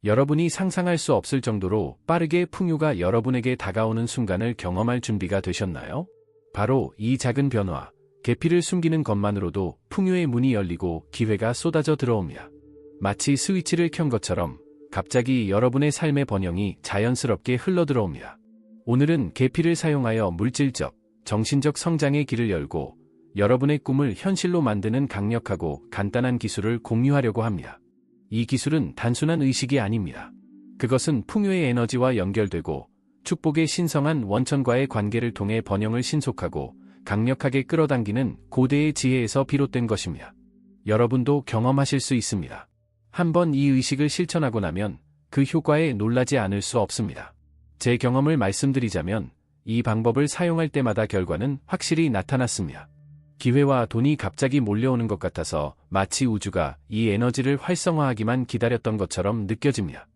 여러분이 상상할 수 없을 정도로 빠르게 풍요가 여러분에게 다가오는 순간을 경험할 준비가 되셨나요? 바로 이 작은 변화, 계피를 숨기는 것만으로도 풍요의 문이 열리고 기회가 쏟아져 들어옵니다. 마치 스위치를 켠 것처럼 갑자기 여러분의 삶의 번영이 자연스럽게 흘러들어옵니다. 오늘은 계피를 사용하여 물질적, 정신적 성장의 길을 열고 여러분의 꿈을 현실로 만드는 강력하고 간단한 기술을 공유하려고 합니다. 이 기술은 단순한 의식이 아닙니다. 그것은 풍요의 에너지와 연결되고 축복의 신성한 원천과의 관계를 통해 번영을 신속하고 강력하게 끌어당기는 고대의 지혜에서 비롯된 것입니다. 여러분도 경험하실 수 있습니다. 한번 이 의식을 실천하고 나면 그 효과에 놀라지 않을 수 없습니다. 제 경험을 말씀드리자면 이 방법을 사용할 때마다 결과는 확실히 나타났습니다. 기회와 돈이 갑자기 몰려오는 것 같아서 마치 우주가 이 에너지를 활성화하기만 기다렸던 것처럼 느껴집니다.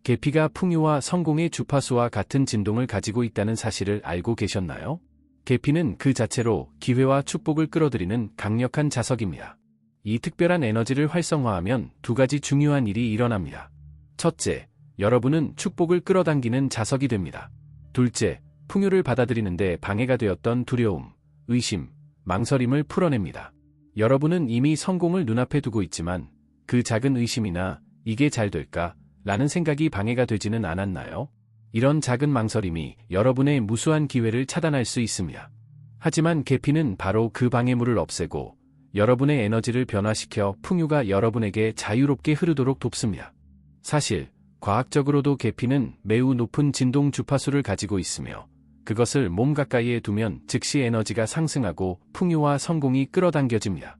계피가 풍요와 성공의 주파수와 같은 진동을 가지고 있다는 사실을 알고 계셨나요? 계피는 그 자체로 기회와 축복을 끌어들이는 강력한 자석입니다. 이 특별한 에너지를 활성화하면 두 가지 중요한 일이 일어납니다. 첫째, 여러분은 축복을 끌어당기는 자석이 됩니다. 둘째, 풍요를 받아들이는데 방해가 되었던 두려움, 의심, 망설임을 풀어냅니다. 여러분은 이미 성공을 눈앞에 두고 있지만 그 작은 의심이나 이게 잘 될까? 라는 생각이 방해가 되지는 않았나요? 이런 작은 망설임이 여러분의 무수한 기회를 차단할 수 있습니다. 하지만 계피는 바로 그 방해물을 없애고 여러분의 에너지를 변화시켜 풍요가 여러분에게 자유롭게 흐르도록 돕습니다. 사실, 과학적으로도 계피는 매우 높은 진동 주파수를 가지고 있으며 그것을 몸 가까이에 두면 즉시 에너지가 상승하고 풍요와 성공이 끌어당겨집니다.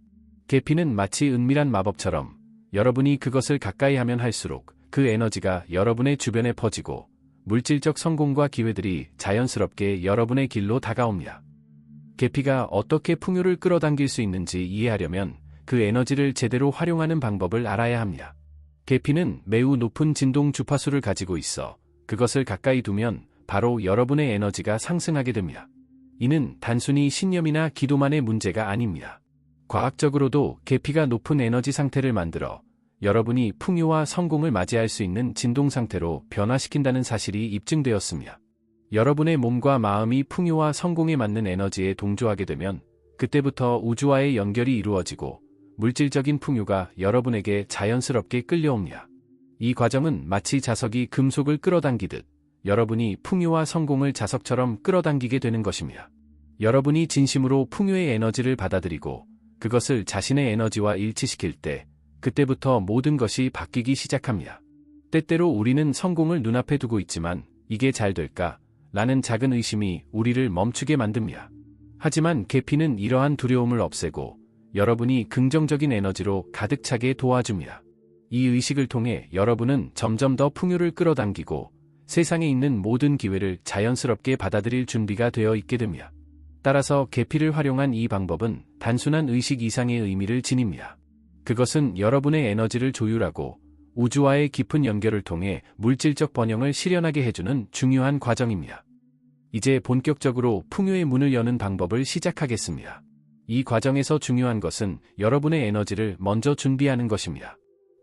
계피는 마치 은밀한 마법처럼 여러분이 그것을 가까이 하면 할수록 그 에너지가 여러분의 주변에 퍼지고 물질적 성공과 기회들이 자연스럽게 여러분의 길로 다가옵니다. 계피가 어떻게 풍요를 끌어당길 수 있는지 이해하려면 그 에너지를 제대로 활용하는 방법을 알아야 합니다. 계피는 매우 높은 진동 주파수를 가지고 있어 그것을 가까이 두면 바로 여러분의 에너지가 상승하게 됩니다. 이는 단순히 신념이나 기도만의 문제가 아닙니다. 과학적으로도 계피가 높은 에너지 상태를 만들어 여러분이 풍요와 성공을 맞이할 수 있는 진동 상태로 변화시킨다는 사실이 입증되었습니다. 여러분의 몸과 마음이 풍요와 성공에 맞는 에너지에 동조하게 되면 그때부터 우주와의 연결이 이루어지고 물질적인 풍요가 여러분에게 자연스럽게 끌려옵니다. 이 과정은 마치 자석이 금속을 끌어당기듯 여러분이 풍요와 성공을 자석처럼 끌어당기게 되는 것입니다. 여러분이 진심으로 풍요의 에너지를 받아들이고 그것을 자신의 에너지와 일치시킬 때 그때부터 모든 것이 바뀌기 시작합니다. 때때로 우리는 성공을 눈앞에 두고 있지만 이게 잘 될까? 라는 작은 의심이 우리를 멈추게 만듭니다. 하지만 계피는 이러한 두려움을 없애고 여러분이 긍정적인 에너지로 가득 차게 도와줍니다. 이 의식을 통해 여러분은 점점 더 풍요를 끌어당기고 세상에 있는 모든 기회를 자연스럽게 받아들일 준비가 되어 있게 됩니다. 따라서 계피를 활용한 이 방법은 단순한 의식 이상의 의미를 지닙니다. 그것은 여러분의 에너지를 조율하고 우주와의 깊은 연결을 통해 물질적 번영을 실현하게 해주는 중요한 과정입니다. 이제 본격적으로 풍요의 문을 여는 방법을 시작하겠습니다. 이 과정에서 중요한 것은 여러분의 에너지를 먼저 준비하는 것입니다.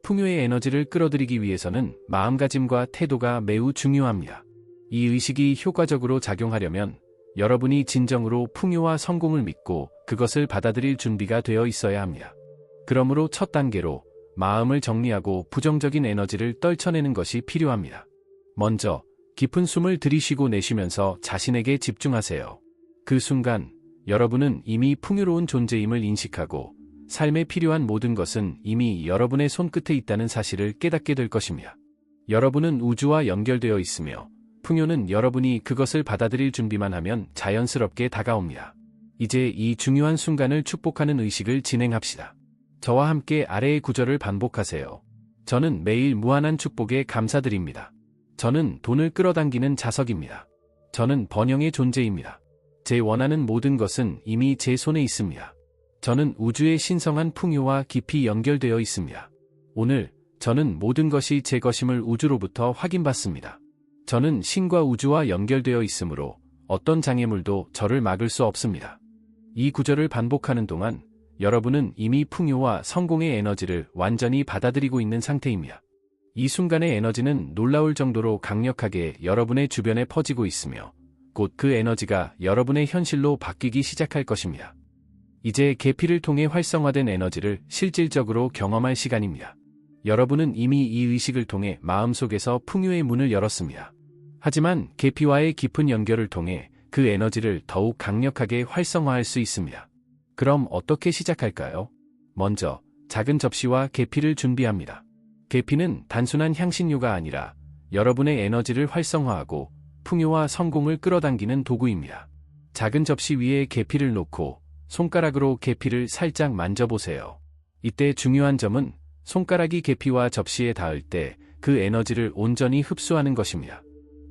풍요의 에너지를 끌어들이기 위해서는 마음가짐과 태도가 매우 중요합니다. 이 의식이 효과적으로 작용하려면 여러분이 진정으로 풍요와 성공을 믿고 그것을 받아들일 준비가 되어 있어야 합니다. 그러므로 첫 단계로 마음을 정리하고 부정적인 에너지를 떨쳐내는 것이 필요합니다. 먼저 깊은 숨을 들이쉬고 내쉬면서 자신에게 집중하세요. 그 순간 여러분은 이미 풍요로운 존재임을 인식하고 삶에 필요한 모든 것은 이미 여러분의 손끝에 있다는 사실을 깨닫게 될 것입니다. 여러분은 우주와 연결되어 있으며 풍요는 여러분이 그것을 받아들일 준비만 하면 자연스럽게 다가옵니다. 이제 이 중요한 순간을 축복하는 의식을 진행합시다. 저와 함께 아래의 구절을 반복하세요. 저는 매일 무한한 축복에 감사드립니다. 저는 돈을 끌어당기는 자석입니다. 저는 번영의 존재입니다. 제 원하는 모든 것은 이미 제 손에 있습니다. 저는 우주의 신성한 풍요와 깊이 연결되어 있습니다. 오늘 저는 모든 것이 제 것임을 우주로부터 확인받습니다. 저는 신과 우주와 연결되어 있으므로 어떤 장애물도 저를 막을 수 없습니다. 이 구절을 반복하는 동안 여러분은 이미 풍요와 성공의 에너지를 완전히 받아들이고 있는 상태입니다. 이 순간의 에너지는 놀라울 정도로 강력하게 여러분의 주변에 퍼지고 있으며 곧 그 에너지가 여러분의 현실로 바뀌기 시작할 것입니다. 이제 계피를 통해 활성화된 에너지를 실질적으로 경험할 시간입니다. 여러분은 이미 이 의식을 통해 마음속에서 풍요의 문을 열었습니다. 하지만 계피와의 깊은 연결을 통해 그 에너지를 더욱 강력하게 활성화할 수 있습니다. 그럼 어떻게 시작할까요? 먼저 작은 접시와 계피를 준비합니다. 계피는 단순한 향신료가 아니라 여러분의 에너지를 활성화하고 풍요와 성공을 끌어당기는 도구입니다. 작은 접시 위에 계피를 놓고 손가락으로 계피를 살짝 만져보세요. 이때 중요한 점은 손가락이 계피와 접시에 닿을 때 그 에너지를 온전히 흡수하는 것입니다.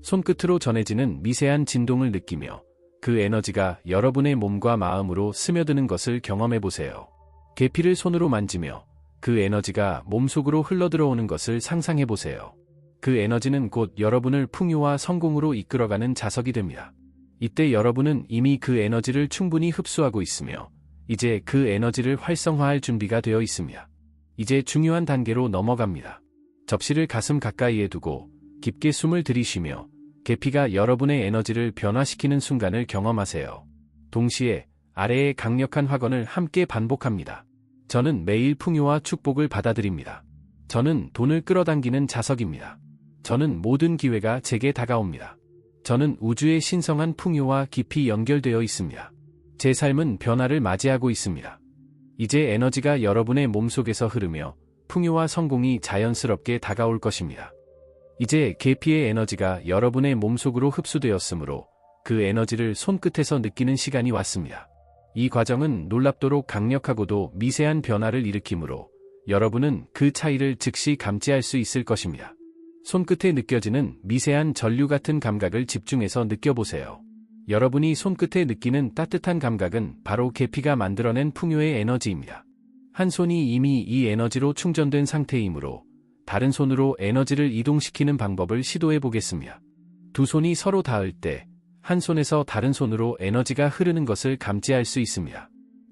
손끝으로 전해지는 미세한 진동을 느끼며 그 에너지가 여러분의 몸과 마음으로 스며드는 것을 경험해보세요. 계피를 손으로 만지며 그 에너지가 몸속으로 흘러들어오는 것을 상상해보세요. 그 에너지는 곧 여러분을 풍요와 성공으로 이끌어가는 자석이 됩니다. 이때 여러분은 이미 그 에너지를 충분히 흡수하고 있으며 이제 그 에너지를 활성화할 준비가 되어 있습니다. 이제 중요한 단계로 넘어갑니다. 접시를 가슴 가까이에 두고 깊게 숨을 들이쉬며 계피가 여러분의 에너지를 변화시키는 순간을 경험하세요. 동시에 아래의 강력한 확언을 함께 반복합니다. 저는 매일 풍요와 축복을 받아들입니다. 저는 돈을 끌어당기는 자석입니다. 저는 모든 기회가 제게 다가옵니다. 저는 우주의 신성한 풍요와 깊이 연결되어 있습니다. 제 삶은 변화를 맞이하고 있습니다. 이제 에너지가 여러분의 몸속에서 흐르며 풍요와 성공이 자연스럽게 다가올 것입니다. 이제 계피의 에너지가 여러분의 몸속으로 흡수되었으므로 그 에너지를 손끝에서 느끼는 시간이 왔습니다. 이 과정은 놀랍도록 강력하고도 미세한 변화를 일으키므로 여러분은 그 차이를 즉시 감지할 수 있을 것입니다. 손끝에 느껴지는 미세한 전류 같은 감각을 집중해서 느껴보세요. 여러분이 손끝에 느끼는 따뜻한 감각은 바로 계피가 만들어낸 풍요의 에너지입니다. 한 손이 이미 이 에너지로 충전된 상태이므로 다른 손으로 에너지를 이동시키는 방법을 시도해 보겠습니다. 두 손이 서로 닿을 때 한 손에서 다른 손으로 에너지가 흐르는 것을 감지할 수 있습니다.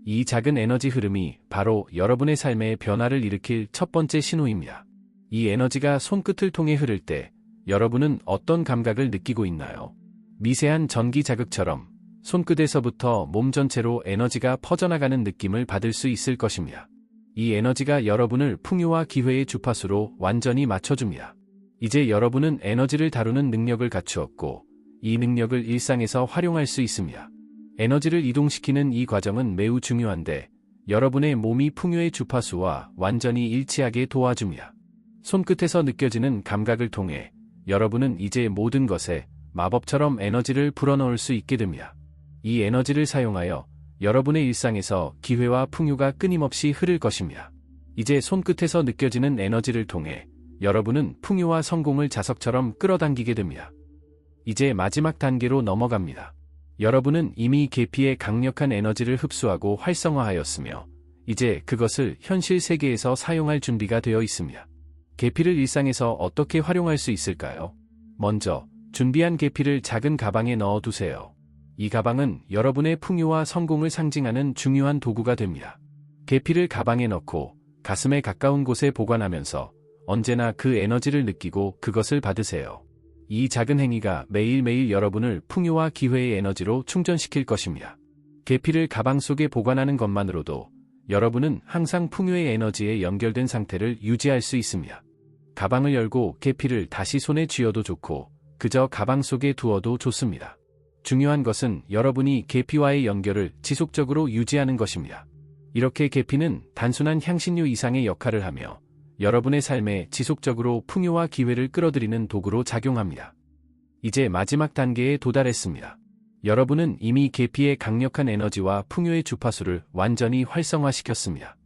이 작은 에너지 흐름이 바로 여러분의 삶에 변화를 일으킬 첫 번째 신호입니다. 이 에너지가 손끝을 통해 흐를 때 여러분은 어떤 감각을 느끼고 있나요? 미세한 전기 자극처럼 손끝에서부터 몸 전체로 에너지가 퍼져나가는 느낌을 받을 수 있을 것입니다. 이 에너지가 여러분을 풍요와 기회의 주파수로 완전히 맞춰줍니다. 이제 여러분은 에너지를 다루는 능력을 갖추었고 이 능력을 일상에서 활용할 수 있습니다. 에너지를 이동시키는 이 과정은 매우 중요한데 여러분의 몸이 풍요의 주파수와 완전히 일치하게 도와줍니다. 손끝에서 느껴지는 감각을 통해 여러분은 이제 모든 것에 마법처럼 에너지를 불어넣을 수 있게 됩니다. 이 에너지를 사용하여 여러분의 일상에서 기회와 풍요가 끊임없이 흐를 것입니다. 이제 손끝에서 느껴지는 에너지를 통해 여러분은 풍요와 성공을 자석처럼 끌어당기게 됩니다. 이제 마지막 단계로 넘어갑니다. 여러분은 이미 계피의 강력한 에너지를 흡수하고 활성화하였으며 이제 그것을 현실 세계에서 사용할 준비가 되어 있습니다. 계피를 일상에서 어떻게 활용할 수 있을까요? 먼저 준비한 계피를 작은 가방에 넣어두세요. 이 가방은 여러분의 풍요와 성공을 상징하는 중요한 도구가 됩니다. 계피를 가방에 넣고 가슴에 가까운 곳에 보관하면서 언제나 그 에너지를 느끼고 그것을 받으세요. 이 작은 행위가 매일매일 여러분을 풍요와 기회의 에너지로 충전시킬 것입니다. 계피를 가방 속에 보관하는 것만으로도 여러분은 항상 풍요의 에너지에 연결된 상태를 유지할 수 있습니다. 가방을 열고 계피를 다시 손에 쥐어도 좋고 그저 가방 속에 두어도 좋습니다. 중요한 것은 여러분이 계피와의 연결을 지속적으로 유지하는 것입니다. 이렇게 계피는 단순한 향신료 이상의 역할을 하며 여러분의 삶에 지속적으로 풍요와 기회를 끌어들이는 도구로 작용합니다. 이제 마지막 단계에 도달했습니다. 여러분은 이미 계피의 강력한 에너지와 풍요의 주파수를 완전히 활성화시켰습니다.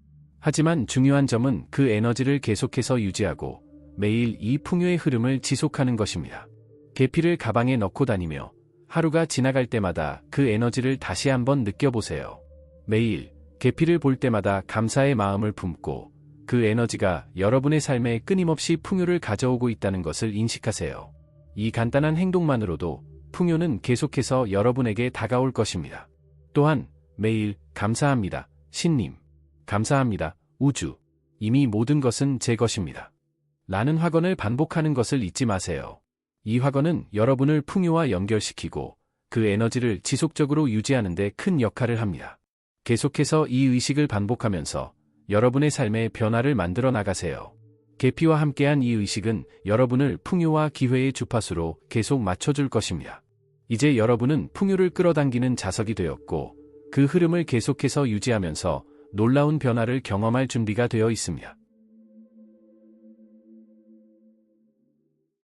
하지만 중요한 점은 그 에너지를 계속해서 유지하고 매일 이 풍요의 흐름을 지속하는 것입니다. 계피를 가방에 넣고 다니며 하루가 지나갈 때마다 그 에너지를 다시 한번 느껴보세요. 매일 계피를 볼 때마다 감사의 마음을 품고 그 에너지가 여러분의 삶에 끊임없이 풍요를 가져오고 있다는 것을 인식하세요. 이 간단한 행동만으로도 풍요는 계속해서 여러분에게 다가올 것입니다. 또한 매일 감사합니다, 신님. 감사합니다, 우주. 이미 모든 것은 제 것입니다. 라는 확언을 반복하는 것을 잊지 마세요. 이 확언은 여러분을 풍요와 연결시키고 그 에너지를 지속적으로 유지하는 데 큰 역할을 합니다. 계속해서 이 의식을 반복하면서 여러분의 삶에 변화를 만들어 나가세요. 계피와 함께한 이 의식은 여러분을 풍요와 기회의 주파수로 계속 맞춰줄 것입니다. 이제 여러분은 풍요를 끌어당기는 자석이 되었고 그 흐름을 계속해서 유지하면서 놀라운 변화를 경험할 준비가 되어 있습니다.